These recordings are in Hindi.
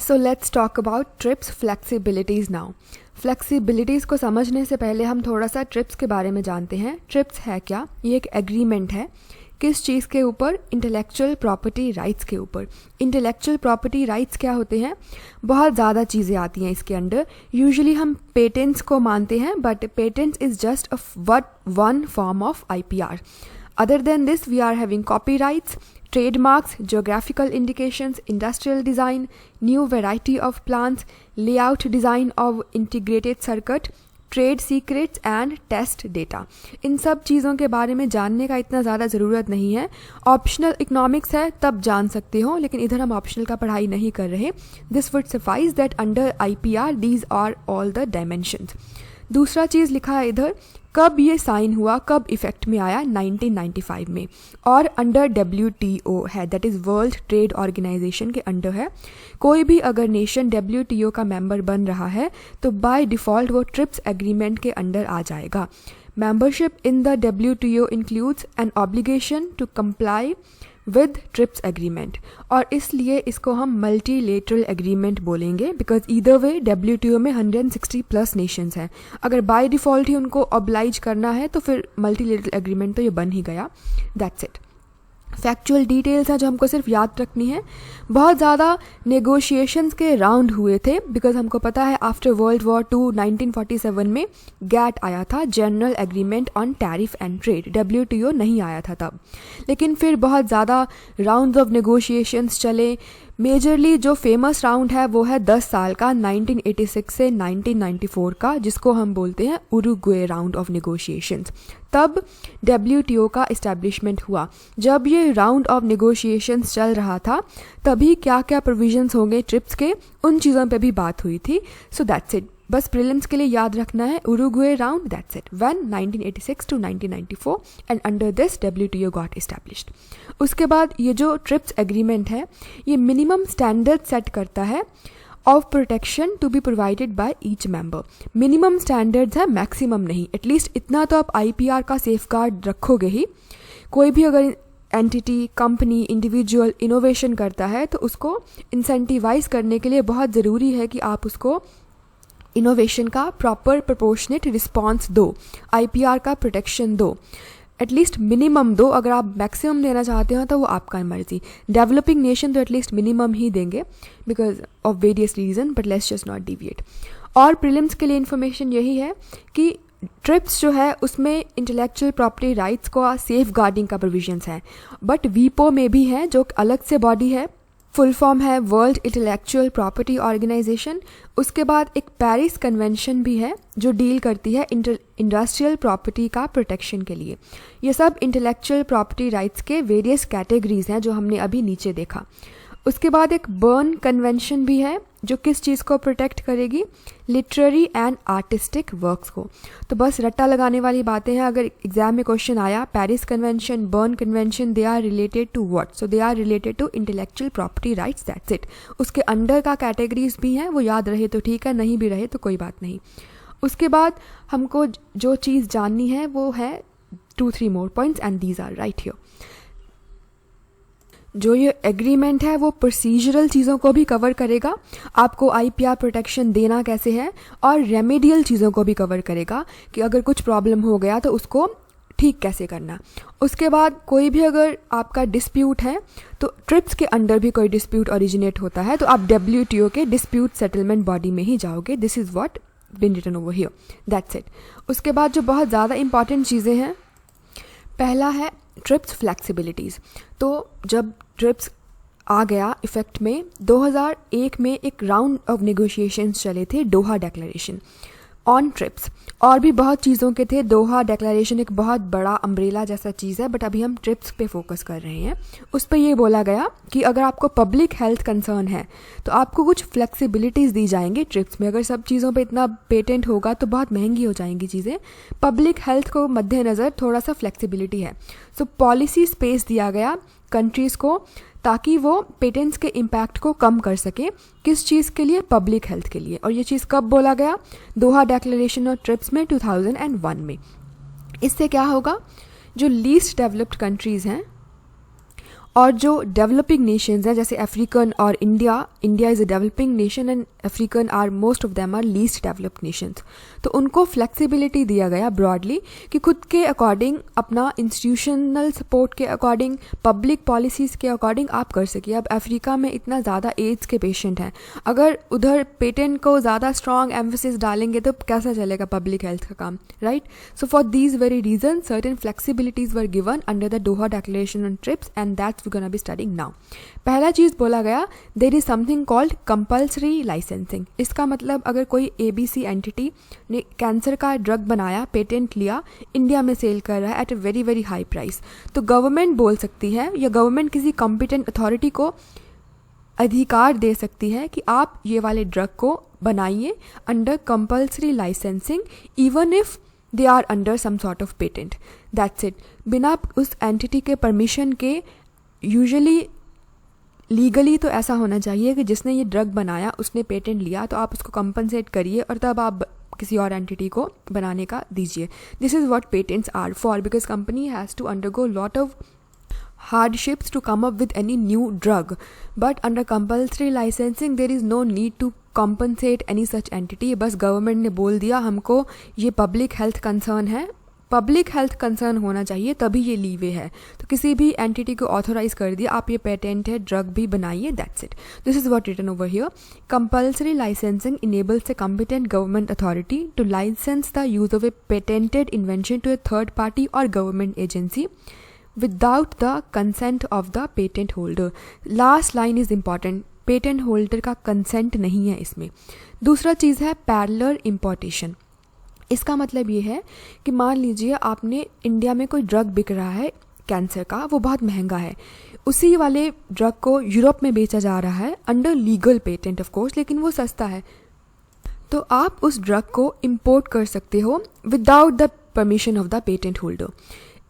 So let's talk about TRIPS flexibilities now. Flexibilities को समझने से पहले हम थोड़ा सा ट्रिप्स के बारे में जानते हैं। ट्रिप्स है क्या? ये एक एग्रीमेंट है। किस चीज़ के ऊपर? इंटेलेक्चुअल प्रॉपर्टी राइट्स के ऊपर। इंटेलेक्चुअल प्रॉपर्टी राइट्स क्या होते हैं? बहुत ज़्यादा चीज़ें आती हैं इसके अंडर। यूजुअली हम पेटेंट्स को मानते हैं, but patents is just one form of IPR. Other than this, we are having copyrights, trademarks, geographical indications, industrial design, new variety of plants, layout design of integrated circuit, trade secrets and test data. इन सब चीज़ों के बारे में जानने का इतना ज़्यादा ज़रूरत नहीं है। ऑप्शनल इकोनॉमिक्स है तब जान सकते हो, लेकिन इधर हम ऑप्शनल का पढ़ाई नहीं कर रहे। This would suffice that under IPR these are all the dimensions. दूसरा चीज़ लिखा है इधर, कब ये साइन हुआ, कब इफेक्ट में आया? 1995 में, और अंडर WTO है, that is world trade organization के अंडर है। कोई भी अगर नेशन WTO का मेंबर बन रहा है तो बाय डिफ़ॉल्ट वो ट्रिप्स एग्रीमेंट के अंडर आ जाएगा। Membership in the WTO includes an obligation to comply with TRIPS agreement, और इसलिए इसको हम मल्टीलेटरल एग्रीमेंट बोलेंगे, बिकॉज ईदर वे WTO में 160+ नेशंस हैं। अगर बाय डिफ़ॉल्ट ही उनको ऑब्लाइज करना है तो फिर मल्टीलेटरल एग्रीमेंट तो ये बन ही गया। That's it. फैक्चुअल डिटेल्स हैं जो हमको सिर्फ याद रखनी है। बहुत ज़्यादा नेगोशिएशंस के राउंड हुए थे, बिकॉज हमको पता है आफ्टर वर्ल्ड वॉर 2 1947 में GATT आया था, general agreement on tariff and trade. WTO नहीं आया था तब, लेकिन फिर बहुत ज़्यादा राउंड्स ऑफ नेगोशिएशंस चले। मेजरली जो फेमस राउंड है वो है 10 साल का, 1986 से 1994 का, जिसको हम बोलते हैं उरुग्वे राउंड ऑफ नेगोशिएशंस। तब WTO का इस्टेब्लिशमेंट हुआ। जब ये राउंड ऑफ नेगोशिएशंस चल रहा था तभी क्या क्या प्रोविजंस होंगे ट्रिप्स के, उन चीज़ों पे भी बात हुई थी। सो दैट्स इट। बस प्रीलिम्स के लिए याद रखना है Uruguay round, that's it, when 1986 to 1994 and under this WTO got established. उसके बाद ये जो ट्रिप्स एग्रीमेंट है ये मिनिमम स्टैंडर्ड सेट करता है of protection to be provided by each member. Minimum standards है, मैक्सिमम नहीं। एटलीस्ट इतना तो आप IPR का सेफ गार्ड रखोगे ही। कोई भी अगर एंटिटी, कंपनी, इंडिविजुअल इनोवेशन करता है तो उसको इंसेंटिवाइज करने के लिए बहुत ज़रूरी है कि आप उसको इनोवेशन का प्रॉपर प्रोपोर्शनेट रिस्पॉन्स दो, IPR का प्रोटेक्शन दो, एटलीस्ट मिनिमम दो। अगर आप मैक्सिमम देना चाहते हो तो वो आपका मर्जी। डेवलपिंग नेशन तो एटलीस्ट मिनिमम ही देंगे because of various reason, but let's just not deviate. और प्रीलिम्स के लिए इन्फॉर्मेशन यही है कि ट्रिप्स जो है उसमें इंटेलेक्चुअल प्रॉपर्टी राइट्स को सेफ गार्डिंग का प्रोविजंस है, बट WIPO में भी है जो अलग से बॉडी है। फुल फॉर्म है वर्ल्ड इंटेलेक्चुअल प्रॉपर्टी ऑर्गेनाइजेशन। उसके बाद एक पेरिस कन्वेंशन भी है जो डील करती है इंडस्ट्रियल प्रॉपर्टी का प्रोटेक्शन के लिए। ये सब इंटेलेक्चुअल प्रॉपर्टी राइट्स के वेरियस कैटेगरीज हैं जो हमने अभी नीचे देखा। उसके बाद एक बर्न कन्वेंशन भी है जो किस चीज़ को प्रोटेक्ट करेगी? लिटरेरी एंड आर्टिस्टिक वर्क्स को। तो बस रट्टा लगाने वाली बातें हैं। अगर एग्जाम में क्वेश्चन आया Paris convention, Berne convention, they are related to what? So they are related to intellectual property rights, that's it. उसके अंडर का कैटेगरीज भी हैं, वो याद रहे तो ठीक है, नहीं भी रहे तो कोई बात नहीं। उसके बाद हमको जो चीज़ जाननी है वो है 2-3 more points and these are right here. जो ये एग्रीमेंट है वो प्रोसीजरल चीज़ों को भी कवर करेगा, आपको IPR प्रोटेक्शन देना कैसे है, और रेमेडियल चीज़ों को भी कवर करेगा कि अगर कुछ प्रॉब्लम हो गया तो उसको ठीक कैसे करना। उसके बाद कोई भी अगर आपका डिस्प्यूट है तो ट्रिप्स के अंडर भी कोई डिस्प्यूट ओरिजिनेट होता है तो आप WTO के डिस्प्यूट सेटलमेंट बॉडी में ही जाओगे। This is what been written over here, that's it. उसके बाद जो बहुत ज़्यादा इंपॉर्टेंट चीज़ें हैं, पहला है ट्रिप्स फ्लेक्सिबिलिटीज़। तो जब ट्रिप्स आ गया इफेक्ट में 2001 में एक राउंड ऑफ नेगोशिएशंस चले थे, दोहा डिक्लेरेशन ऑन ट्रिप्स, और भी बहुत चीज़ों के थे। दोहा डिक्लेरेशन एक बहुत बड़ा अम्ब्रेला जैसा चीज़ है, बट अभी हम ट्रिप्स पे फोकस कर रहे हैं। उस पर ये बोला गया कि अगर आपको पब्लिक हेल्थ कंसर्न है तो आपको कुछ फ्लेक्सिबिलिटीज़ दी जाएंगी ट्रिप्स में। अगर सब चीज़ों पे इतना पेटेंट होगा तो बहुत महंगी हो जाएंगी चीज़ें। पब्लिक हेल्थ को मद्देनज़र थोड़ा सा फ्लेक्सिबिलिटी है। सो पॉलिसी स्पेस दिया गया कंट्रीज़ को ताकि वो पेटेंट्स के इम्पैक्ट को कम कर सके। किस चीज़ के लिए? पब्लिक हेल्थ के लिए। और ये चीज़ कब बोला गया? दोहा डिक्लेरेशन और ट्रिप्स में 2001 में। इससे क्या होगा? जो लीस्ट डेवलप्ड कंट्रीज़ हैं और जो डेवलपिंग नेशंस हैं जैसे अफ्रीकन और India is a developing nation and African are most of them are least developed nations, तो उनको फ्लेक्सिबिलिटी दिया गया ब्रॉडली कि खुद के अकॉर्डिंग अपना इंस्टीट्यूशनल सपोर्ट के अकॉर्डिंग पब्लिक पॉलिसीज़ के अकॉर्डिंग आप कर सकिए। अब अफ्रीका में इतना ज़्यादा एड्स के पेशेंट हैं, अगर उधर पेटेंट को ज़्यादा स्ट्रॉन्ग एम्फेसिस डालेंगे तो कैसा चलेगा पब्लिक हेल्थ का काम, right? So for these very reason certain flexibilities were given under the Doha declaration on TRIPS and that's we gonna be studying now. पहला चीज़ बोला गया there is something called compulsory licensing. इसका मतलब अगर कोई ABC एंटिटी ने कैंसर का ड्रग बनाया, पेटेंट लिया, इंडिया में सेल कर रहा है at a very very high price, तो गवर्नमेंट बोल सकती है या गवर्नमेंट किसी कॉम्पिटेंट अथॉरिटी को अधिकार दे सकती है कि आप ये वाले ड्रग को बनाइए under compulsory licensing even if they are under some sort of patent, that's it. बिना उस एंटिटी के परमिशन के यूजुअली लीगली तो ऐसा होना चाहिए कि जिसने ये ड्रग बनाया उसने पेटेंट लिया तो आप उसको कंपनसेट करिए और तब आप किसी और एंटिटी को बनाने का दीजिए। This is what patents are for, because company has to undergo lot of hardships to come up with any new drug, but under compulsory licensing there is no need to compensate any such entity। बस गवर्नमेंट ने बोल दिया हमको ये पब्लिक हेल्थ कंसर्न है, पब्लिक हेल्थ कंसर्न होना चाहिए तभी ये लीवे है, तो किसी भी एंटिटी को ऑथोराइज कर दिया आप ये पेटेंट है ड्रग भी बनाइए, that's it. This is what written over here. Compulsory licensing enables a competent government authority to license the use of a patented invention to a third party or government agency without the consent of the patent holder। Last line is important, patent holder का कंसेंट नहीं है इसमें। दूसरा चीज़ है पैरेलल इम्पोर्टेशन। इसका मतलब ये है कि मान लीजिए आपने इंडिया में कोई ड्रग बिक रहा है कैंसर का, वो बहुत महंगा है, उसी वाले ड्रग को यूरोप में बेचा जा रहा है under legal patent of course, लेकिन वो सस्ता है, तो आप उस ड्रग को इम्पोर्ट कर सकते हो without the permission of the patent holder.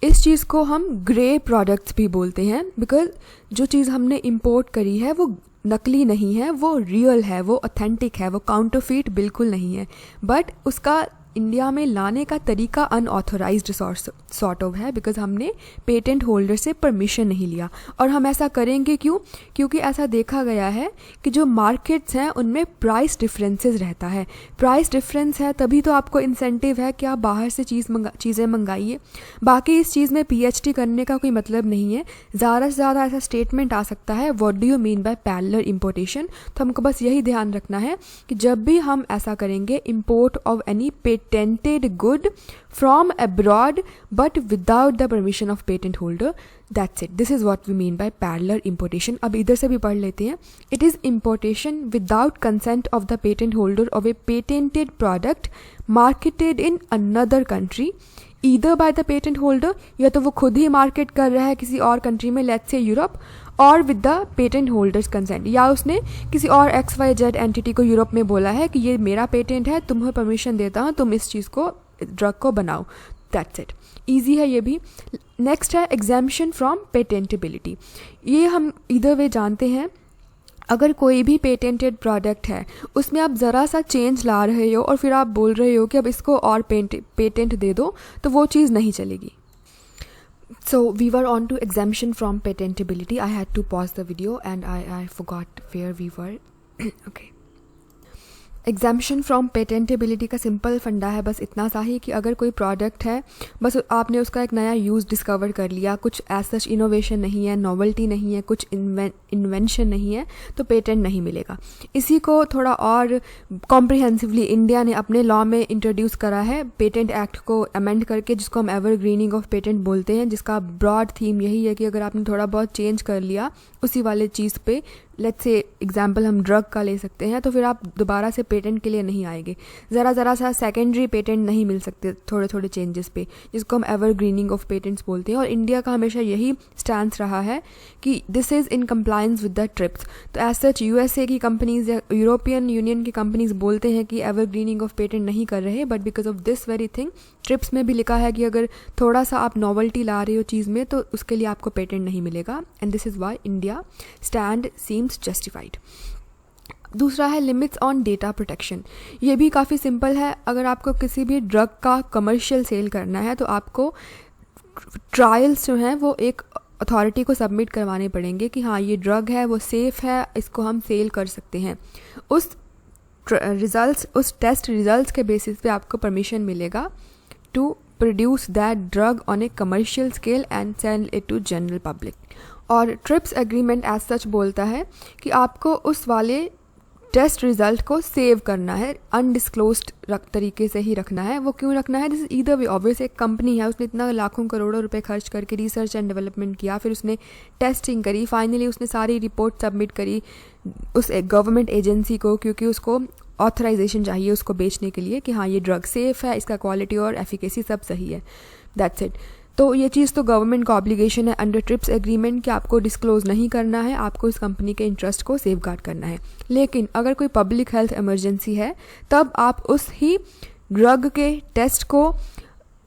इस चीज़ को हम ग्रे प्रोडक्ट्स भी बोलते हैं, बिकॉज जो चीज़ हमने इम्पोर्ट करी है वो नकली नहीं है, वो रियल है, वो ऑथेंटिक है, वो काउंटरफीट बिल्कुल नहीं है, बट उसका इंडिया में लाने का तरीका अनऑथोराइज्ड सॉर्ट ऑफ है, बिकॉज हमने पेटेंट होल्डर से परमिशन नहीं लिया। और हम ऐसा करेंगे क्यों? क्योंकि ऐसा देखा गया है कि जो मार्केट्स हैं उनमें प्राइस डिफरेंसेस रहता है। प्राइस डिफरेंस है तभी तो आपको इंसेंटिव है कि आप बाहर से चीज़ें मंगाइए। बाकी इस चीज़ में PhD करने का कोई मतलब नहीं है। ज़्यादा से ज़्यादा ऐसा स्टेटमेंट आ सकता है what do you mean by parallel importation. तो हमको बस यही ध्यान रखना है कि जब भी हम ऐसा करेंगे import of any patented good from abroad but without the permission of patent holder, that's it, this is what we mean by parallel importation। अब इधर से भी पढ़ लेते हैं। It is importation without consent of the patent holder of a patented product marketed in another country either by the patent holder, या तो वो खुद ही मार्केट कर रहा है किसी और कंट्री में, लेट्स से यूरोप, और with the patent holders consent, या उसने किसी और XYZ एंटिटी को यूरोप में बोला है कि ये मेरा पेटेंट है, तुम्हें परमिशन देता हूँ, तुम इस चीज़ को ड्रग को बनाओ, दैट्स इट। ईजी है ये भी। नेक्स्ट है एग्जाम्पशन फ्रॉम पेटेंटेबिलिटी। ये हम इधर वे जानते हैं, अगर कोई भी पेटेंटेड प्रोडक्ट है उसमें आप ज़रा सा चेंज ला रहे हो और फिर आप बोल रहे हो कि अब इसको और पेटेंट दे दो, तो वो चीज़ नहीं चलेगी। So we were on to exemption from patentability. I had to pause the video and I forgot where we were. Okay. Exemption from patentability का सिंपल फंडा है बस इतना सा ही कि अगर कोई प्रोडक्ट है, बस आपने उसका एक नया यूज़ डिस्कवर कर लिया, कुछ एज सच इनोवेशन नहीं है, नॉवेल्टी नहीं है, कुछ इन्वेंशन नहीं है, तो पेटेंट नहीं मिलेगा। इसी को थोड़ा और कॉम्प्रिहेंसिवली इंडिया ने अपने लॉ में इंट्रोड्यूस करा है, पेटेंट एक्ट को अमेंड करके, जिसको हम एवरग्रीनिंग ऑफ पेटेंट बोलते हैं, जिसका ब्रॉड थीम यही है कि अगर आपने थोड़ा बहुत चेंज कर लिया उसी वाले चीज़ पे, लेट्स से एग्जाम्पल हम ड्रग का ले सकते हैं, तो फिर आप दोबारा से पेटेंट के लिए नहीं आएंगे। ज़रा सा सेकेंडरी पेटेंट नहीं मिल सकते थोड़े थोड़े चेंजेस पे, जिसको हम एवरग्रीनिंग ऑफ पेटेंट्स बोलते हैं। और इंडिया का हमेशा यही स्टैंस रहा है कि this is in compliance with the trips. तो एज सच USA की कंपनीज या यूरोपियन यूनियन की कंपनीज बोलते हैं कि एवरग्रीनिंग ऑफ पेटेंट नहीं कर रहे, but because of this very thing trips में भी लिखा है कि अगर थोड़ा सा आप नॉवल्टी ला रहे हो चीज़ में तो उसके लिए आपको पेटेंट नहीं मिलेगा, and this is why India stand seems justified. दूसरा है लिमिट्स ऑन डेटा प्रोटेक्शन। ये भी काफ़ी सिंपल है। अगर आपको किसी भी ड्रग का कमर्शियल सेल करना है तो आपको ट्रायल्स जो हैं वो एक अथॉरिटी को सबमिट करवाने पड़ेंगे कि हाँ ये ड्रग है, वो सेफ़ है, इसको हम सेल कर सकते हैं। उस टेस्ट रिजल्ट्स के बेसिस पे आपको परमिशन मिलेगा to produce that drug on a commercial scale and sell it to general public. और ट्रिप्स एग्रीमेंट एज सच बोलता है कि आपको उस वाले टेस्ट रिजल्ट को सेव करना है, अनडिस्क्लोज्ड तरीके से ही रखना है। वो क्यों रखना है? This is either way obvious, एक कंपनी है, उसने इतना लाखों करोड़ों रुपए खर्च करके रिसर्च एंड डेवलपमेंट किया, फिर उसने टेस्टिंग करी, फाइनली उसने सारी रिपोर्ट सबमिट करी उस गवर्नमेंट एजेंसी को, क्योंकि उसको ऑथराइजेशन चाहिए उसको बेचने के लिए कि हाँ ये ड्रग सेफ़ है, इसका क्वालिटी और एफिकेसी सब सही है, दैट्स इट। तो ये चीज़ तो गवर्नमेंट का ऑब्लिगेशन है अंडर ट्रिप्स एग्रीमेंट कि आपको डिस्क्लोज नहीं करना है, आपको इस कंपनी के इंटरेस्ट को सेफगार्ड करना है। लेकिन अगर कोई पब्लिक हेल्थ इमरजेंसी है तब आप उस ही ड्रग के टेस्ट को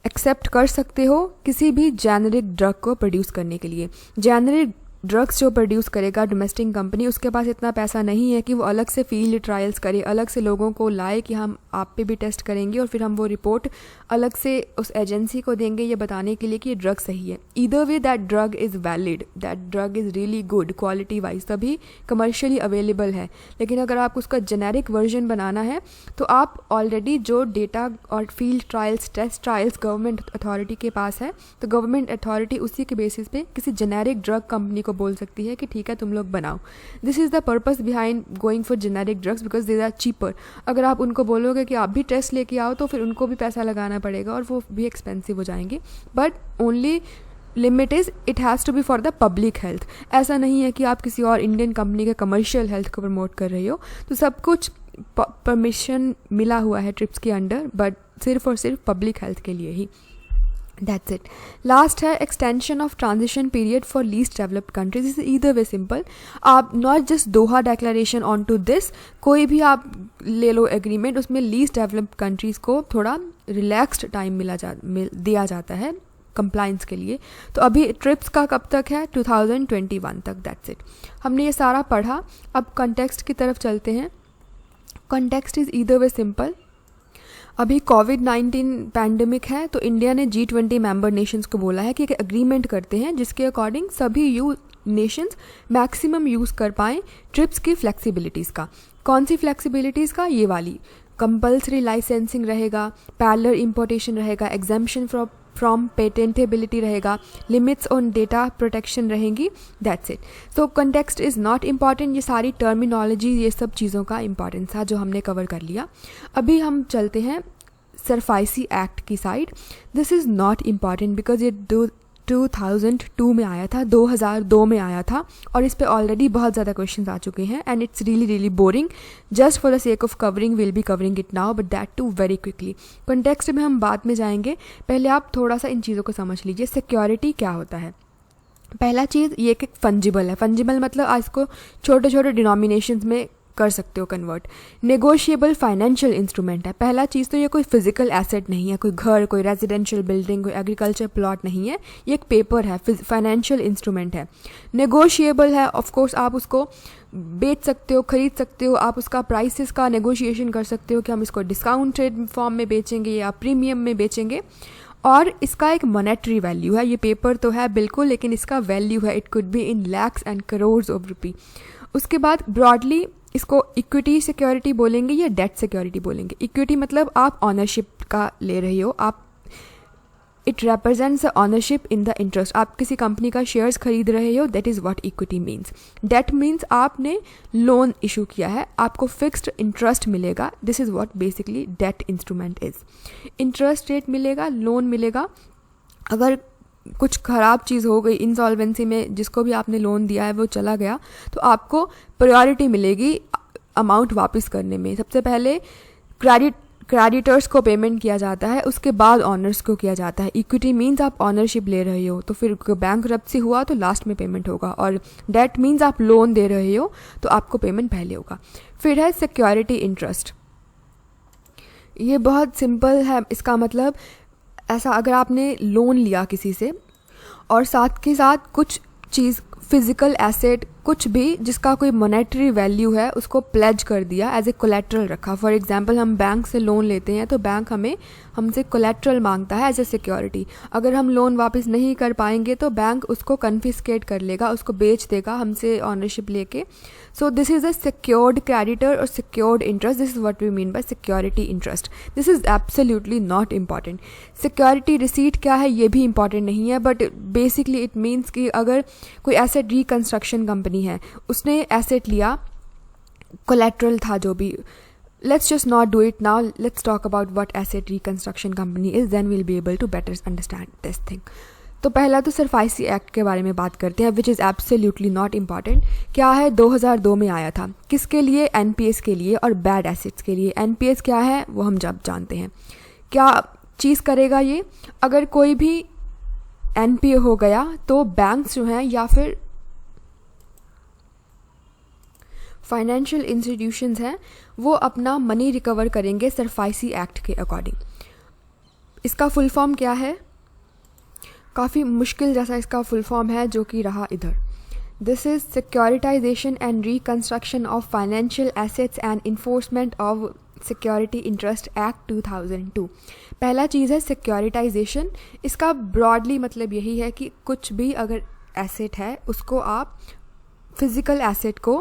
एक्सेप्ट कर सकते हो किसी भी जेनेरिक ड्रग को प्रोड्यूस करने के लिए। जेनेरिक ड्रग्स जो प्रोड्यूस करेगा डोमेस्टिक कंपनी, उसके पास इतना पैसा नहीं है कि वो अलग से फील्ड ट्रायल्स करे, अलग से लोगों को लाए कि हम आप पे भी टेस्ट करेंगे और फिर हम वो रिपोर्ट अलग से उस एजेंसी को देंगे ये बताने के लिए कि ये ड्रग सही है। Either way that drug is valid, that drug is really good quality wise, तभी कमर्शियली अवेलेबल है। लेकिन अगर आप उसका जेनेरिक वर्जन बनाना है तो आप ऑलरेडी जो डेटा और field trials, test trials government authority के पास है, तो गवर्नमेंट अथॉरिटी उसी के बेसिस पे किसी जेनेरिक ड्रग कंपनी को बोल सकती है कि ठीक है तुम लोग बनाओ। This is the purpose behind going for generic drugs because they are cheaper. अगर आप उनको बोलोगे कि आप भी टेस्ट लेके आओ तो फिर उनको भी पैसा लगाना पड़ेगा और वो भी एक्सपेंसिव हो जाएंगे। But only limit is it has to be for the public health. ऐसा नहीं है कि आप किसी और इंडियन कंपनी के कमर्शियल हेल्थ को प्रमोट कर रही हो। तो सब कुछ परमिशन मिला हुआ है ट्रिप्स के अंडर, बट सिर्फ और सिर्फ पब्लिक हेल्थ के लिए ही। That's it. लास्ट है extension of transition period for least developed countries. Is either way simple, आप not just Doha declaration on to this, कोई भी आप ले लो एग्रीमेंट, उसमें लीस्ट डेवलप्ड कंट्रीज़ को थोड़ा रिलैक्स्ड टाइम दिया जाता है कंप्लाइंस के लिए। तो अभी ट्रिप्स का कब तक है? 2021 तक। That's it. हमने ये सारा पढ़ा, अब कॉन्टेक्स्ट की तरफ चलते हैं। Context is either way simple. अभी कोविड-19 पैंडेमिक है तो इंडिया ने G20 मेंबर नेशंस को बोला है कि एक एग्रीमेंट करते हैं जिसके अकॉर्डिंग सभी नेशंस मैक्सिमम यूज़ कर पाएँ ट्रिप्स की फ्लेक्सिबिलिटीज़ का। कौन सी फ्लेक्सिबिलिटीज़ का? ये वाली कंपल्सरी लाइसेंसिंग रहेगा, पैरेलल इंपोर्टेशन रहेगा, एग्जेम्पशन फ्रॉम पेटेंटेबिलिटी रहेगा, लिमिट्स ऑन डेटा प्रोटेक्शन रहेंगी। That's it. So context is not important. ये सारी टर्मिनोलॉजी, ये सब चीज़ों का इंपॉर्टेंस था जो हमने कवर कर लिया। अभी हम चलते हैं सरफाइसी एक्ट की side. This is not important because ये 2002 में आया था, 2002 में आया था और इस पे ऑलरेडी बहुत ज़्यादा क्वेश्चंस आ चुके हैं and it's really boring. Just for the sake of covering will be covering it now, but that to very quickly. Context में हम बाद में जाएंगे, पहले आप थोड़ा सा इन चीज़ों को समझ लीजिए। सिक्योरिटी क्या होता है? पहला चीज़ ये कि फंजिबल है। फंजिबल मतलब आज को छोटे छोटे डिनोमिनेशंस में कर सकते हो कन्वर्ट। नेगोशिएबल फाइनेंशियल इंस्ट्रूमेंट है। पहला चीज़ तो ये कोई फिजिकल एसेट नहीं है, कोई घर, कोई रेजिडेंशियल बिल्डिंग, कोई एग्रीकल्चर प्लॉट नहीं है, ये एक पेपर है, फाइनेंशियल इंस्ट्रूमेंट है। नेगोशिएबल है, ऑफ कोर्स आप उसको बेच सकते हो, खरीद सकते हो, आप उसका प्राइसेस का नेगोशिएशन कर सकते हो कि हम इसको डिस्काउंटेड फॉर्म में बेचेंगे या प्रीमियम में बेचेंगे। और इसका एक मॉनेटरी वैल्यू है। ये पेपर तो है बिल्कुल, लेकिन इसका वैल्यू है, it could be in lakhs and crores of rupee. उसके बाद ब्रॉडली इसको इक्विटी सिक्योरिटी बोलेंगे या डेट सिक्योरिटी बोलेंगे। इक्विटी मतलब आप ऑनरशिप का ले रहे हो, आप it represents ownership in the interest. आप किसी कंपनी का शेयर्स खरीद रहे हो, that is what equity means. That means आपने लोन इशू किया है, आपको फिक्स्ड इंटरेस्ट मिलेगा। This is what basically debt instrument is. Interest rate मिलेगा, लोन मिलेगा। अगर कुछ ख़राब चीज़ हो गई इंसॉल्वेंसी में, जिसको भी आपने लोन दिया है वो चला गया, तो आपको प्रायोरिटी मिलेगी अमाउंट वापस करने में। सबसे पहले क्रेडिटर्स को पेमेंट किया जाता है, उसके बाद ऑनर्स को किया जाता है। इक्विटी मीन्स आप ऑनरशिप ले रहे हो तो फिर बैंकरप्सी हुआ तो लास्ट में पेमेंट होगा, और डेट मीन्स आप लोन दे रहे हो तो आपको पेमेंट पहले होगा। फिर है सिक्योरिटी इंटरेस्ट। ये बहुत सिंपल है। इसका मतलब ऐसा, अगर आपने लोन लिया किसी से और साथ के साथ कुछ चीज़ फिजिकल एसेट कुछ भी जिसका कोई मॉनेटरी वैल्यू है उसको प्लेज कर दिया, एज ए कोलेट्रल रखा। फॉर एग्जांपल हम बैंक से लोन लेते हैं तो बैंक हमसे कोलेट्रल मांगता है एज ए सिक्योरिटी। अगर हम लोन वापस नहीं कर पाएंगे तो बैंक उसको कन्फिस्केट कर लेगा, उसको बेच देगा हमसे ऑनरशिप लेके। So this is a secured creditor और secured interest. This is what we mean by security interest. This is absolutely not important. Security receipt क्या है ये भी इम्पॉर्टेंट नहीं है, बट बेसिकली इट मीन्स कि अगर कोई एसेट रिकंस्ट्रक्शन कंपनी है, उसने एसेट लिया, कोलेट्रल था जो भी, let's just not do it now. Let's talk about what asset reconstruction company is, then we'll be able to better understand this thing. तो पहला तो सरफासी एक्ट के बारे में बात करते हैं, which is absolutely not important. क्या है, 2002 में आया था। किसके लिए? एनपीएस के लिए और बैड एसेट्स के लिए। एनपीएस क्या है वो हम जब जानते हैं। क्या चीज़ करेगा ये? अगर कोई भी एनपीए हो गया तो बैंक्स जो हैं या फिर फाइनेंशियल इंस्टीट्यूशंस हैं वो अपना मनी रिकवर करेंगे सरफासी एक्ट के अकॉर्डिंग। इसका फुल फॉर्म क्या है? काफ़ी मुश्किल जैसा इसका फुल फॉर्म है जो कि रहा इधर। This is securitization and reconstruction of financial assets and enforcement of security interest act 2002। पहला चीज़ है सिक्योरिटाइजेशन। इसका ब्रॉडली मतलब यही है कि कुछ भी अगर एसेट है उसको आप फिज़िकल एसेट को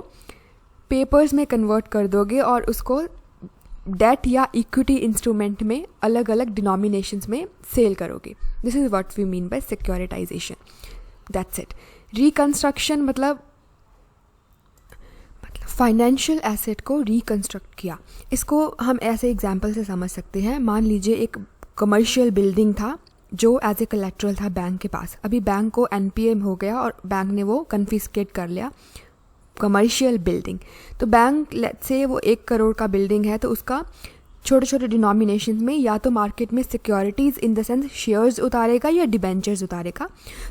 पेपर्स में कन्वर्ट कर दोगे और उसको डेट या इक्विटी इंस्ट्रूमेंट में अलग अलग डिनोमिनेशंस में सेल करोगे। This is what we mean by securitization. That's it. Reconstruction मतलब फाइनेंशियल एसेट को रिकंस्ट्रक्ट किया। इसको हम ऐसे एग्जांपल से समझ सकते हैं। मान लीजिए एक कमर्शियल बिल्डिंग था जो एज ए कोलेट्रल था बैंक के पास। अभी बैंक को एनपीए हो गया और बैंक ने वो कन्फिस्केट कर लिया कमर्शियल बिल्डिंग। तो बैंक लेट्स से वो 1 करोड़ का बिल्डिंग है तो उसका छोटे छोटे डिनोमिनेशन में या तो मार्केट में securities in the sense shares उतारेगा या डिबेंचर्स उतारेगा।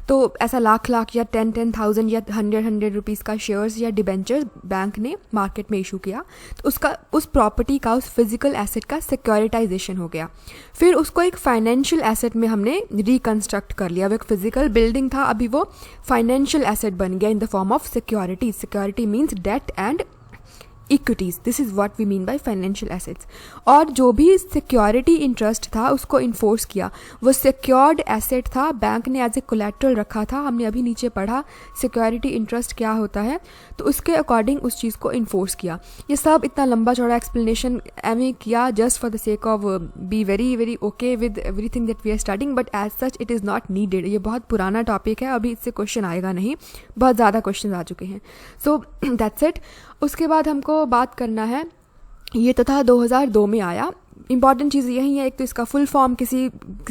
तो ऐसा लाख या 10,000 या 100 रुपीज़ का शेयर्स या डिबेंचर्स बैंक ने मार्केट में इशू किया तो उसका उस प्रॉपर्टी का उस फिजिकल एसेट का सिक्योरिटाइजेशन हो गया। फिर उसको एक फाइनेंशियल एसेट में हमने रिकंस्ट्रक्ट कर लिया। वो एक फिजिकल बिल्डिंग था, अभी वो फाइनेंशियल एसेट बन गया in the form of security. Security means debt and equities. This is what we mean by financial assets. और जो भी सिक्योरिटी इंटरेस्ट था उसको इन्फोर्स किया। वो सिक्योर्ड एसेट था, बैंक ने एज ए कोलेट्रल रखा था। हमने अभी नीचे पढ़ा सिक्योरिटी इंटरेस्ट क्या होता है, तो उसके अकॉर्डिंग उस चीज़ को इन्फोर्स किया। ये सब इतना लंबा चौड़ा एक्सप्लेनेशन एम किया just for the sake of be very very okay with everything that we are studying, but as such it is not needed. ये बहुत पुराना टॉपिक है, अभी इससे क्वेश्चन आएगा नहीं, बहुत ज़्यादा क्वेश्चन आ चुके हैं। सो दैट्स इट। उसके बाद हमको बात करना है, ये तथा 2002 में आया। इंपॉर्टेंट चीज़ यही है, एक तो इसका फुल फॉर्म किसी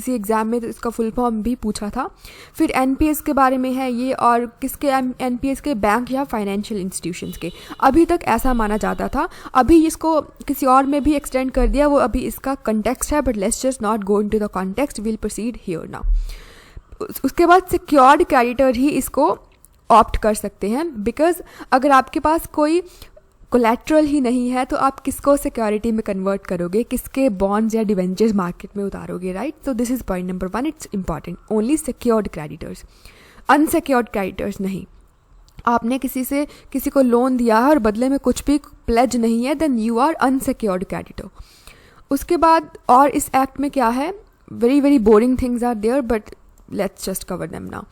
एग्ज़ाम में तो इसका फुल फॉर्म भी पूछा था। फिर एनपीएस के बारे में है ये, और किसके एनपीएस के? बैंक या फाइनेंशियल इंस्टीट्यूशंस के। अभी तक ऐसा माना जाता था, अभी इसको किसी और में भी एक्सटेंड कर दिया, वो अभी इसका कंटेक्स्ट है, but let's just not go into the context, will proceed here now. उसके बाद सिक्योर्ड क्रेडिटर ही इसको ऑप्ट कर सकते हैं, बिकॉज अगर आपके पास कोई कोलेट्रल ही नहीं है तो आप किसको सिक्योरिटी में कन्वर्ट करोगे? किसके बॉन्ड्स या डिवेंचर्स मार्केट में उतारोगे, right? So this is point number 1, it's important. Only secured creditors, unsecured creditors नहीं। आपने किसी को लोन दिया है और बदले में कुछ भी प्लेज नहीं है, then you are unsecured creditor. उसके बाद और इस एक्ट में क्या है, very very boring things are there, but let's just cover them now.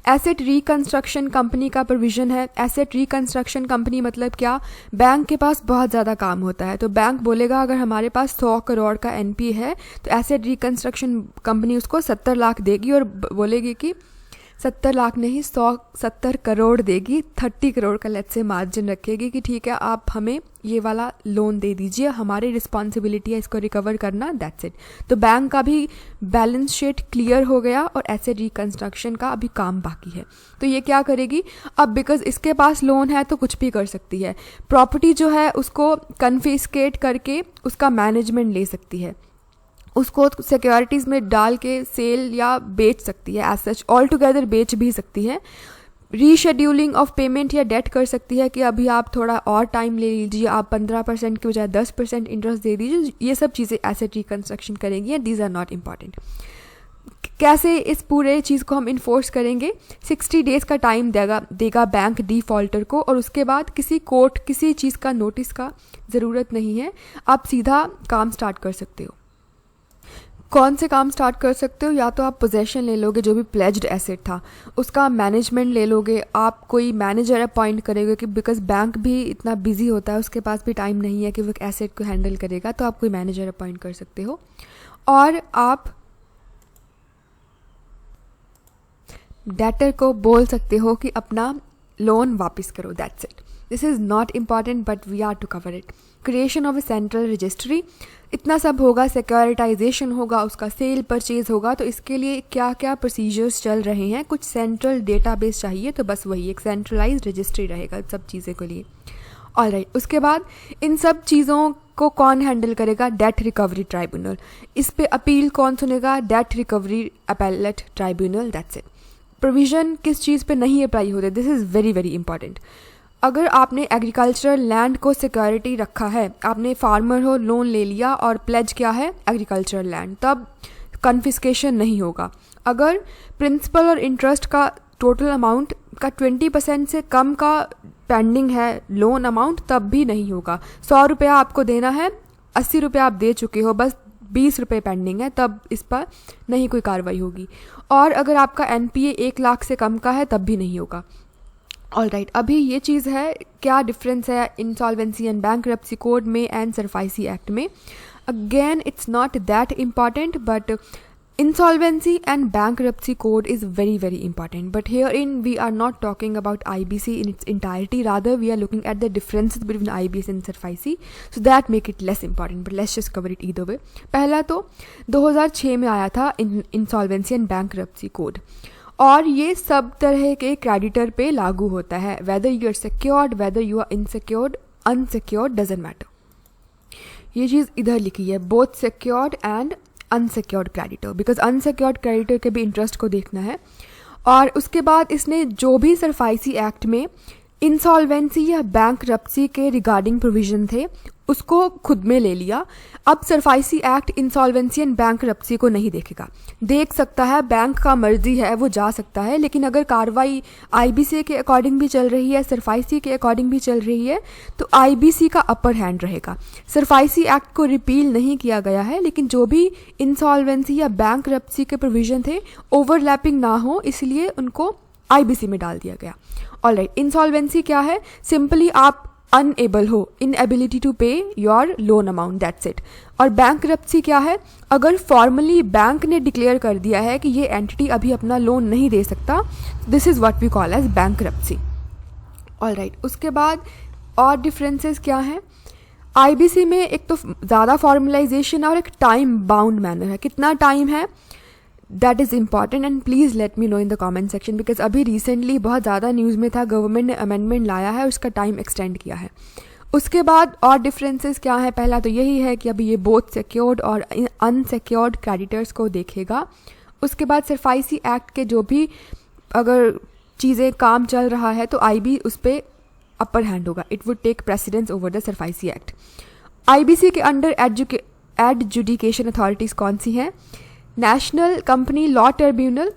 Asset reconstruction company का प्रोविजन है। एसेट रिकंस्ट्रक्शन कंपनी मतलब क्या? बैंक के पास बहुत ज़्यादा काम होता है तो बैंक बोलेगा अगर हमारे पास 100 करोड़ का एनपी है तो एसेट रिकंस्ट्रक्शन कंपनी उसको 70 लाख देगी और बोलेगी कि 70 लाख नहीं 170 करोड़ देगी, 30 करोड़ का लेट्स से मार्जिन रखेगी कि ठीक है आप हमें ये वाला लोन दे दीजिए, हमारी रिस्पॉन्सिबिलिटी है इसको रिकवर करना, दैट्स इट। तो बैंक का भी बैलेंस शीट क्लियर हो गया और एसेट रिकंस्ट्रक्शन का अभी काम बाकी है। तो ये क्या करेगी अब, बिकॉज इसके पास लोन है तो कुछ भी कर सकती है। प्रॉपर्टी जो है उसको कन्फिस्केट करके उसका मैनेजमेंट ले सकती है, उसको सिक्योरिटीज़ में डाल के सेल या बेच सकती है, एज सच ऑल टुगेदर बेच भी सकती है। रीशेड्यूलिंग ऑफ पेमेंट या डेट कर सकती है कि अभी आप थोड़ा और टाइम ले लीजिए, आप 15% के बजाय 10% इंटरेस्ट दे दीजिए। ये सब चीज़ें एसेट रिकंस्ट्रक्शन करेंगी, and these are not important. कैसे इस पूरे चीज़ को हम इन्फोर्स करेंगे? 60 डेज़ का टाइम देगा बैंक डिफ़ॉल्टर को, और उसके बाद किसी कोर्ट किसी चीज़ का नोटिस का ज़रूरत नहीं है, आप सीधा काम स्टार्ट कर सकते हो। कौन से काम स्टार्ट कर सकते हो? या तो आप पोजेशन ले लोगे, जो भी प्लेज्ड एसेट था उसका मैनेजमेंट ले लोगे, आप कोई मैनेजर अपॉइंट करेंगे, कि बिकॉज बैंक भी इतना बिजी होता है, उसके पास भी टाइम नहीं है कि वो एसेट को हैंडल करेगा, तो आप कोई मैनेजर अपॉइंट कर सकते हो। और आप डेटर को बोल सकते हो कि अपना लोन वापस करो, that's it. This is not important but we are to cover it. Creation of a central registry, इतना सब होगा, सिक्योरिटाइजेशन होगा, उसका सेल परचेज होगा, तो इसके लिए क्या क्या प्रोसीजर्स चल रहे हैं, कुछ सेंट्रल डेटाबेस चाहिए, तो बस वही एक सेंट्रलाइज्ड रजिस्ट्री रहेगा सब चीज़ों के लिए। ऑलराइट, उसके बाद इन सब चीज़ों को कौन हैंडल करेगा? Date recovery tribunal. इस पे अपील कौन सुनेगा? Date recovery appellate tribunal, that's it. Provision किस चीज़ पे नहीं अप्लाई होते? This is very very important. अगर आपने एग्रीकल्चरल लैंड को सिक्योरिटी रखा है, आपने फार्मर हो, लोन ले लिया और प्लेज क्या है? एग्रीकल्चरल लैंड, तब कन्फिस्केशन नहीं होगा। अगर प्रिंसिपल और इंटरेस्ट का टोटल अमाउंट का 20% से कम का पेंडिंग है लोन अमाउंट, तब भी नहीं होगा। 100 रुपया आपको देना है, 80 रुपया आप दे चुके हो, बस 20 रुपये पेंडिंग है, तब इस पर नहीं कोई कार्रवाई होगी। और अगर आपका एनपीए 1 लाख से कम का है, तब भी नहीं होगा। ऑलराइट, अभी ये चीज़ है, क्या डिफरेंस है इंसॉल्वेंसी एंड बैंक्रप्सी कोड में एंड सरफाइसी एक्ट में? Again it's not that important, but insolvency and bankruptcy code is very very important, but herein we are not talking about IBC in its entirety, rather we are looking at the differences between IBC and SARFAESI, so that make it less important, but let's just cover it either way. पहला तो 2006 में आया था insolvency and bankruptcy code, और ये सब तरह के क्रेडिटर पे लागू होता है, whether you are secured, whether you are insecured, unsecured, doesn't matter। ये चीज़ इधर लिखी है, both secured and unsecured creditor, because unsecured creditor के भी इंटरेस्ट को देखना है। और उसके बाद इसने जो भी सरफाइसी एक्ट में इंसॉल्वेंसी या बैंक्रप्सी के रिगार्डिंग प्रोविजन थे उसको खुद में ले लिया। अब SARFAESI act insolvency and bankruptcy को नहीं देखेगा, देख सकता है, बैंक का मर्जी है, वो जा सकता है, लेकिन अगर कार्रवाई आईबीसी के अकॉर्डिंग भी चल रही है, सरफाइसी के अकॉर्डिंग भी चल रही है, तो आईबीसी का अपर हैंड रहेगा। सरफाइसी एक्ट को रिपील नहीं किया गया है, लेकिन जो भी इंसॉल्वेंसी या बैंक्रप्सी के प्रोविजन थे ओवरलैपिंग ना हो, इसलिए उनको आईबीसी में डाल दिया गया। ऑलराइट, इंसॉल्वेंसी क्या है? सिंपली आप अनएबल हो, इनएबिलिटी टू पे your loan amount, that's it. और बैंक्रप्सी क्या है? अगर फॉर्मली बैंक ने डिक्लेयर कर दिया है कि ये एंटिटी अभी अपना लोन नहीं दे सकता, this is what we call as bankruptcy. Alright, उसके बाद और डिफरेंसेस क्या हैं? आईबीसी में एक तो ज़्यादा फॉर्मलाइजेशन और एक टाइम बाउंड मैनर है। कितना टाइम है? That is important and please let me know in the comment section, because अभी रिसेंटली बहुत ज़्यादा न्यूज़ में था, गवर्नमेंट ने अमेंडमेंट लाया है, उसका टाइम एक्सटेंड किया है। उसके बाद और डिफरेंसेस क्या है? पहला तो यही है कि अभी ये बोथ सिक्योर्ड और अनसिक्योर्ड क्रेडिटर्स को देखेगा। उसके बाद सरफाइसी एक्ट के जो भी अगर चीज़ें काम चल रहा है तो आईबी उस पर अपर हैंड होगा, it would take precedence over the SARFAESI act. IBC के अंडर एडजुडिकेशन अथॉरिटीज़ कौन सी हैं? नेशनल कंपनी लॉ ट्रिब्यूनल,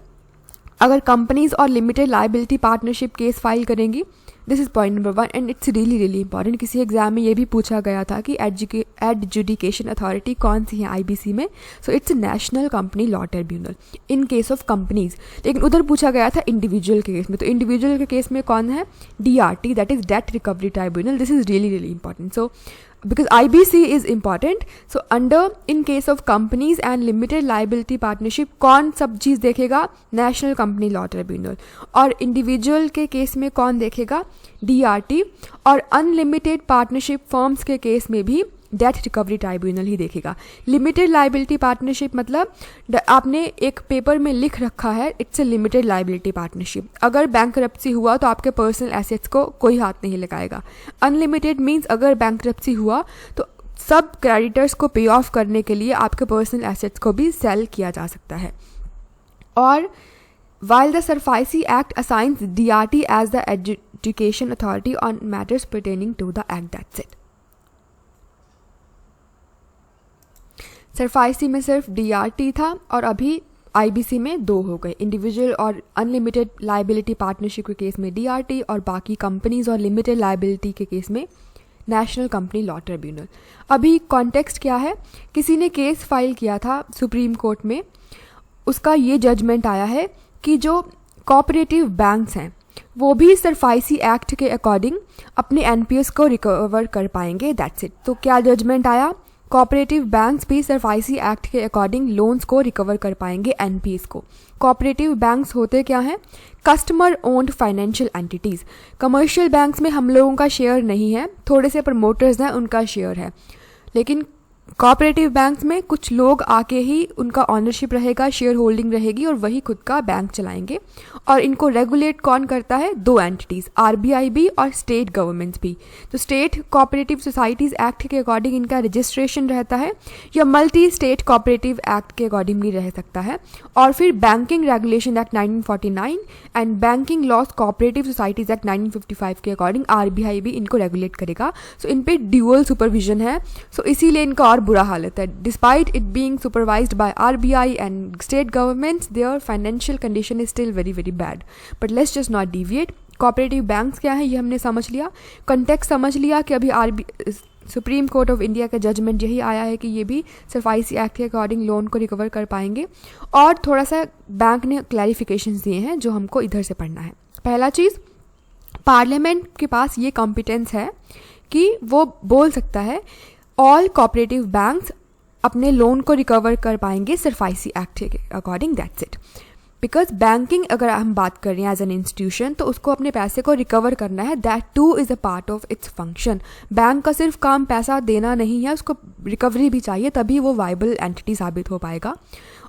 अगर कंपनीज और limited liability partnership case file करेंगी, this is point number 1 and it's really really important. किसी एग्जाम में ये भी पूछा गया था कि एडजुडिकेशन अथॉरिटी कौन सी है आईबीसी में, so it's national company law tribunal in case of companies. लेकिन उधर पूछा गया था इंडिविजुअल के केस में, तो इंडिविजुअल के केस में कौन है? DRT, that is date recovery tribunal. This is really really important, so because IBC is important, so under in case of companies and limited liability partnership कौन सब चीज़ देखेगा? National company law tribunal. और इंडिविजुअल के केस में कौन देखेगा? DRT। और अनलिमिटेड पार्टनरशिप फर्म्स के केस में भी डेट रिकवरी ट्राइब्यूनल ही देखेगा। लिमिटेड लाइबिलिटी पार्टनरशिप मतलब आपने एक पेपर में लिख रखा है, it's a limited liability partnership, अगर बैंक्रप्सी हुआ तो आपके पर्सनल एसेट्स को कोई हाथ नहीं लगाएगा। अनलिमिटेड मीन्स अगर बैंक्रप्सी हुआ तो सब क्रेडिटर्स को पे ऑफ करने के लिए आपके पर्सनल एसेट्स को भी सेल किया जा सकता है। और while the SARFAESI Act assigns DRT as the adjudication authority on matters pertaining to the act, that's it। SARFAESI में सिर्फ डीआरटी था और अभी IBC में 2 हो गए, इंडिविजुअल और अनलिमिटेड लाइबिलिटी पार्टनरशिप के केस में DRT, और बाकी कंपनीज और लिमिटेड लाइबिलिटी के केस में नेशनल कंपनी लॉ ट्रिब्यूनल। अभी कॉन्टेक्स्ट क्या है, किसी ने केस फाइल किया था सुप्रीम कोर्ट में, उसका ये जजमेंट आया है कि जो कोऑपरेटिव बैंक्स हैं वो भी सरफाइसी एक्ट के अकॉर्डिंग अपने NPS को रिकवर कर पाएंगे, दैट्स इट। तो क्या जजमेंट आया, कोऑपरेटिव बैंक्स भी सरफाइसी एक्ट के अकॉर्डिंग लोन्स को रिकवर कर पाएंगे, NPS को। कोऑपरेटिव बैंक्स होते क्या हैं, customer owned financial entities. Commercial banks में हम लोगों का शेयर नहीं है, थोड़े से प्रमोटर्स हैं उनका शेयर है, लेकिन कोऑपरेटिव बैंक्स में कुछ लोग आके ही उनका ऑनरशिप रहेगा, शेयर होल्डिंग रहेगी और वही खुद का बैंक चलाएंगे। और इनको रेगुलेट कौन करता है, 2 एंटिटीज़, RBI भी और स्टेट गवर्नमेंट्स भी। तो स्टेट कोऑपरेटिव सोसाइटीज़ एक्ट के अकॉर्डिंग इनका रजिस्ट्रेशन रहता है, या मल्टी स्टेट कोऑपरेटिव एक्ट के अकॉर्डिंग भी रह सकता है। और फिर banking regulation act 1949 and banking loss cooperative societies act 1955 के अकॉर्डिंग RBI भी इनको रेगुलेट करेगा। सो इन पे ड्यूअल सुपरविजन है, सो इसीलिए इनका और बुरा हालत है। Despite it being supervised by RBI and state governments, their financial condition is still very very bad, but let's just not deviate. Cooperative banks क्या है ये हमने समझ लिया, कंटेक्स्ट समझ लिया कि अभी सुप्रीम कोर्ट ऑफ इंडिया का जजमेंट यही आया है कि ये भी सरफाइसी एक्ट के अकॉर्डिंग लोन को रिकवर कर पाएंगे। और थोड़ा सा बैंक ने क्लैरिफिकेशंस दिए हैं जो हमको इधर से पढ़ना है। पहला चीज़, पार्लियामेंट के पास ये कॉम्पिटेंस है कि वो बोल सकता है ऑल कोऑपरेटिव बैंक्स अपने लोन को रिकवर कर पाएंगे सरफाइसी एक्ट के according, that's it. Because banking अगर हम बात कर रहे हैं एज एन इंस्टीट्यूशन, तो उसको अपने पैसे को रिकवर करना है, that two is a part of its function. Bank का सिर्फ काम पैसा देना नहीं है, उसको रिकवरी भी चाहिए, तभी वो वाइबल एंटिटी साबित हो पाएगा।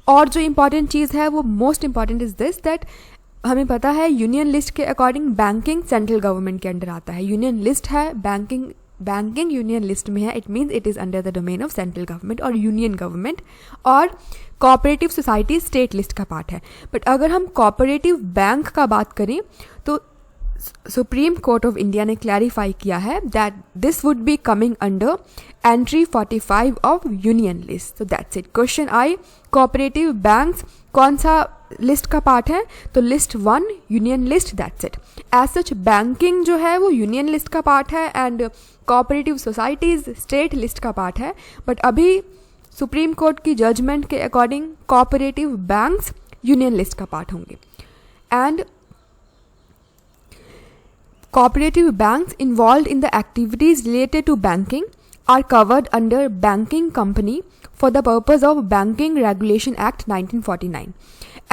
और जो इंपॉर्टेंट चीज़ है वो most important is this, that हमें पता है यूनियन लिस्ट के अकॉर्डिंग बैंकिंग सेंट्रल गवर्नमेंट के अंडर आता है। यूनियन लिस्ट है, बैंकिंग यूनियन लिस्ट में है, it means it is under the domain of central government और यूनियन गवर्नमेंट। और कोऑपरेटिव सोसाइटी स्टेट लिस्ट का पार्ट है। बट अगर हम कोऑपरेटिव बैंक का बात करें तो सुप्रीम कोर्ट ऑफ इंडिया ने क्लैरिफाई किया है that this would be coming under entry 45 of union list. तो that's it. Question I, cooperative banks कौन सा लिस्ट का पार्ट है, तो list 1 union list, that's it. As such banking जो है वो यूनियन लिस्ट का पार्ट है and cooperative societies state list का पार्ट है। बट अभी सुप्रीम कोर्ट की जजमेंट के according cooperative banks union list का पार्ट होंगे। And cooperative banks involved in the activities related to banking are covered under Banking Company for the purpose of Banking Regulation Act 1949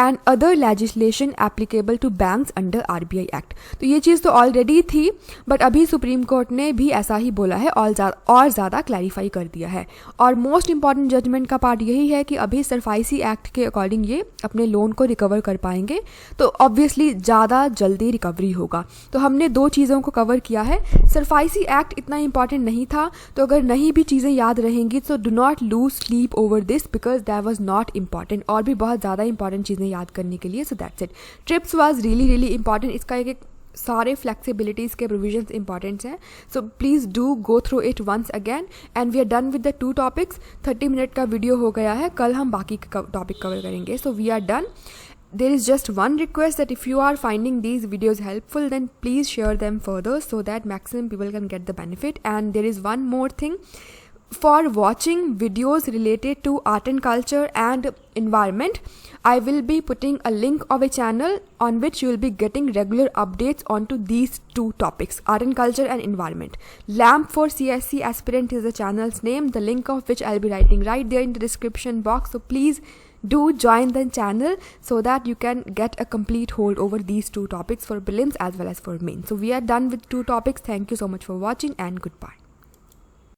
and other legislation applicable to banks under RBI Act। तो ये चीज़ तो ऑलरेडी थी, बट अभी सुप्रीम कोर्ट ने भी ऐसा ही बोला है और ज़्यादा क्लैरिफाई कर दिया है। और मोस्ट इंपॉर्टेंट जजमेंट का पार्ट यही है कि अभी सरफाइसी एक्ट के अकॉर्डिंग ये अपने लोन को रिकवर कर पाएंगे, तो ऑब्वियसली ज़्यादा जल्दी रिकवरी होगा। तो हमने 2 चीज़ों को कवर किया है। सरफाइसी एक्ट इतना इंपॉर्टेंट नहीं था, तो अगर नहीं भी चीज़ें याद रहेंगी तो do not lose sleep over this because that was not important. और भी बहुत ज़्यादा इंपॉर्टेंट चीज़ें याद करने के लिए, so that's it. TRIPS was really important, इसका एक सारे फ्लेक्सिबिलिटीज़ के प्रोविजंस इंपॉर्टेंट्स हैं। So please do go through it once again and we are done with the 2 topics. 30 minute का वीडियो हो गया है, कल हम बाकी टॉपिक कवर करेंगे। So we are done. There is just one request that if you are finding these videos helpful, then please share them further so that maximum people can get the benefit. And there is one more thing. For watching videos related to art and culture and environment, I will be putting a link of a channel on which you will be getting regular updates onto these 2 topics, art and culture and environment. LAMP for CSC aspirant is the channel's name, the link of which I'll be writing right there in the description box. So please do join the channel so that you can get a complete hold over these 2 topics for prelims as well as for main. So we are done with 2 topics. Thank you so much for watching and goodbye.